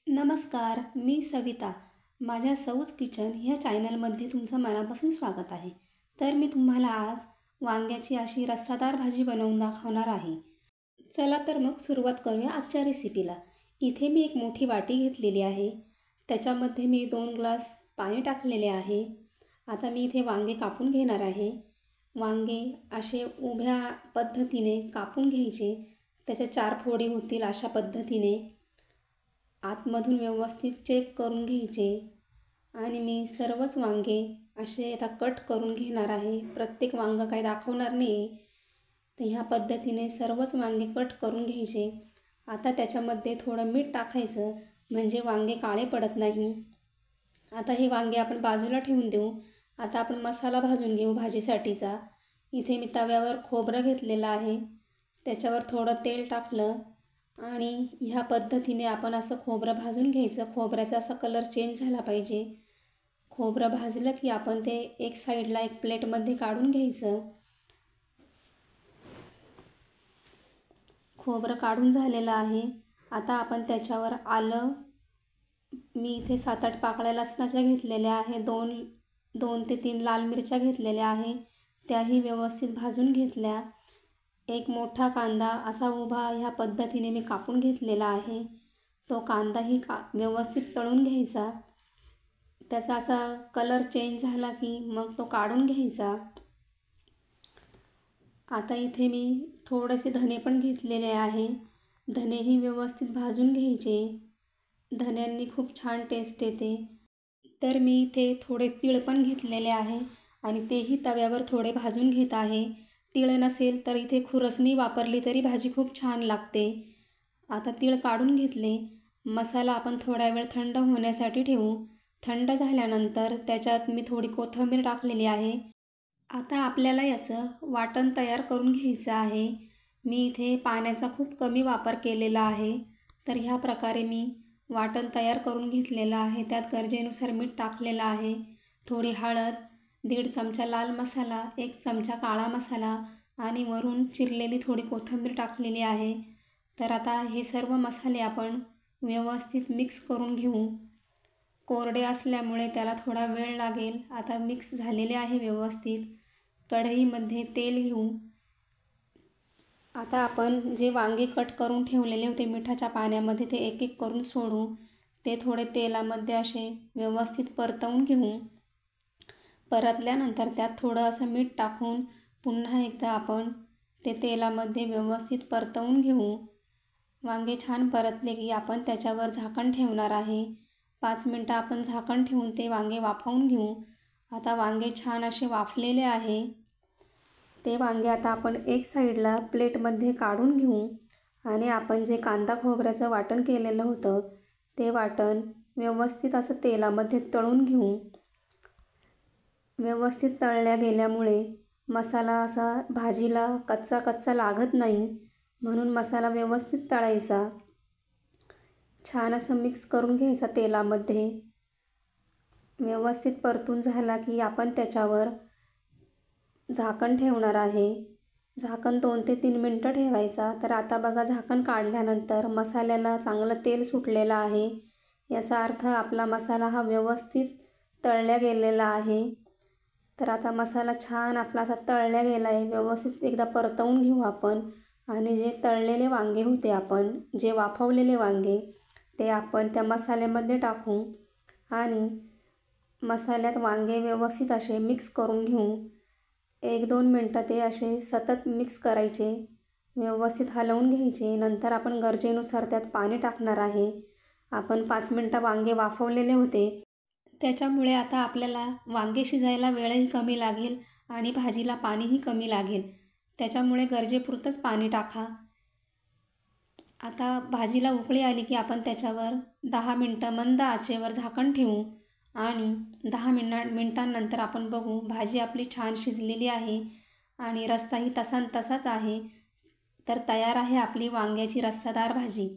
नमस्कार, मी सविता. माझ्या सौज किचन ह्या चॅनलमध्ये तुमचं मनापासून स्वागत आहे. तर मी तुम्हाला आज वांग्याची अशी रस्सादार भाजी बनवून दाखवणार आहे. चला तर मग सुरुवात करूया आजच्या रेसिपीला. इथे मी एक मोठी वाटी घेतलेली आहे. त्याच्यामध्ये मी 2 ग्लास पाणी टाकलेले आहे. आता मी इथे वांगे कापून घेणार आहे. वांगे असे उभ्या पद्धतीने कापून घ्यायचे. त्याच्या 4 फोडी होतील अशा पद्धतीने. आतमधून व्यवस्थित चेक करून घ्यायचे आणि मी सर्वच वांगे असे आता कट करून घेणार आहे. प्रत्येक वांगं काही दाखवणार नाही. तर ह्या पद्धतीने सर्वच वांगे कट करून घ्यायचे. आता त्याच्यामध्ये थोडं मीठ टाकायचं म्हणजे वांगे काळे पडत नाही. आता हे वांगे आपण बाजूला ठेवून देऊ. आता आपण मसाला भाजून घेऊ भाजीसाठीचा. इथे मी तव्यावर खोबरं घेतलेलं आहे. त्याच्यावर थोडं तेल टाकलं आणि ह्या पद्धतीने आपण असं खोबरं भाजून घ्यायचं. खोबऱ्याचा असा कलर चेंज झाला पाहिजे. खोबरं भाजलं की आपण ते एक साईडला एक प्लेटमध्ये काढून घ्यायचं. खोबरं काढून झालेलं आहे. आता आपण त्याच्यावर आलं, मी इथे 7-8 पाकळ्या लसणाच्या घेतलेल्या आहे. 2 ते 3 लाल मिरच्या घेतलेल्या आहे, त्याही व्यवस्थित भाजून घेतल्या. एक मोठा कांदा असा उभा ह्या पद्धतीने मी कापून घेतलेला आहे. तो कांदाही व्यवस्थित तळून घ्यायचा. त्याचा असा कलर चेंज झाला की मग तो काढून घ्यायचा. आता इथे मी थोडेसे धने पण घेतलेले आहे. धनेही व्यवस्थित भाजून घ्यायचे. धन्यांनी खूप छान टेस्ट येते. तर मी इथे थोडे तीळ पण घेतलेले आहे आणि तेही तव्यावर थोडे भाजून घेत आहे. तीळ नसेल तर इथे खुरसणी वापरली तरी भाजी खूप छान लागते. आता तीळ काढून घेतले. मसाला आपण थोडा वेळ थंड होण्यासाठी ठेवू. थंड झाल्यानंतर त्याच्यात मी थोडी कोथिंबीर टाकलेली आहे. आता आपल्याला याचं वाटण तयार करून घ्यायचं आहे. मी इथे पाण्याचा खूप कमी वापर केलेला आहे. तर ह्या प्रकारे मी वाटण तयार करून घेतलेलं आहे. त्यात गरजेनुसार मीठ टाकलेलं आहे. थोडी हळद, 1.5 चमचा लाल मसाला, 1 चमचा काळा मसाला आणि वरून चिरलेली थोडी कोथिंबीर टाकलेली आहे. तर आता हे सर्व मसाले आपण व्यवस्थित मिक्स करून घेऊ. कोरडे असल्यामुळे त्याला थोडा वेळ लागेल. आता मिक्स झालेले आहे व्यवस्थित. कढईमध्ये तेल घेऊ. आता आपण जे वांगे कट करून ठेवलेले होते मिठाच्या पाण्यामध्ये ते एक एक करून सोडू. ते थोडे तेलामध्ये असे व्यवस्थित परतवून घेऊ. परतल्यानंतर त्यात थोडं असं मीठ टाकून पुन्हा एकदा आपण ते तेलामध्ये व्यवस्थित परतवून घेऊ. वांगे छान परतले की आपण त्याच्यावर झाकण ठेवणार आहे. 5 मिनटं आपण झाकण ठेवून ते वांगे वाफवून घेऊ. आता वांगे छान असे वाफलेले आहे. ते वांगे आता आपण एक साईडला प्लेटमध्ये काढून घेऊ आणि आपण जे कांदा खोबऱ्याचं वाटण केलेलं होतं ते वाटण व्यवस्थित असं तेलामध्ये तळून घेऊ. व्यवस्थित तळल्या गेल्यामुळे मसाला असा भाजीला कच्चा कच्चा लागत नाही, म्हणून मसाला व्यवस्थित तळायचा. छान असं मिक्स करून घ्यायचा तेलामध्ये. व्यवस्थित परतून झाला की आपण त्याच्यावर झाकण ठेवणार आहे. झाकण 2 ते 3 मिनटं ठेवायचा. तर आता बघा झाकण काढल्यानंतर मसाल्याला चांगलं तेल सुटलेलं आहे. याचा अर्थ आपला मसाला हा व्यवस्थित तळल्या गेलेला आहे. तर आता मसाला छान आपला असा तळल्या गेला आहे. व्यवस्थित एकदा परतवून घेऊ आपण आणि जे तळलेले वांगे होते, आपण जे वाफवलेले वांगे, ते आपण त्या मसाल्यामध्ये टाकू आणि मसाल्यात वांगे व्यवस्थित असे मिक्स करून घेऊ. 1-2 मिनटं ते असे सतत मिक्स करायचे, व्यवस्थित हलवून घ्यायचे. नंतर आपण गरजेनुसार त्यात पाणी टाकणार आहे. आपण 5 मिनटं वांगे वाफवलेले होते, त्याच्यामुळे आता आपल्याला वांगे शिजायला वेळही कमी लागेल आणि भाजीला पाणीही कमी लागेल. त्याच्यामुळे गरजेपुरतंच पाणी टाका. आता भाजीला उकळी आली की आपण त्याच्यावर 10 मिनटं मंद आचेवर झाकण ठेवू आणि 10 मिनटांनंतर आपण बघू. भाजी आपली छान शिजलेली आहे आणि रस्साही तसाच आहे. तर तयार आहे आपली वांग्याची रस्सादार भाजी.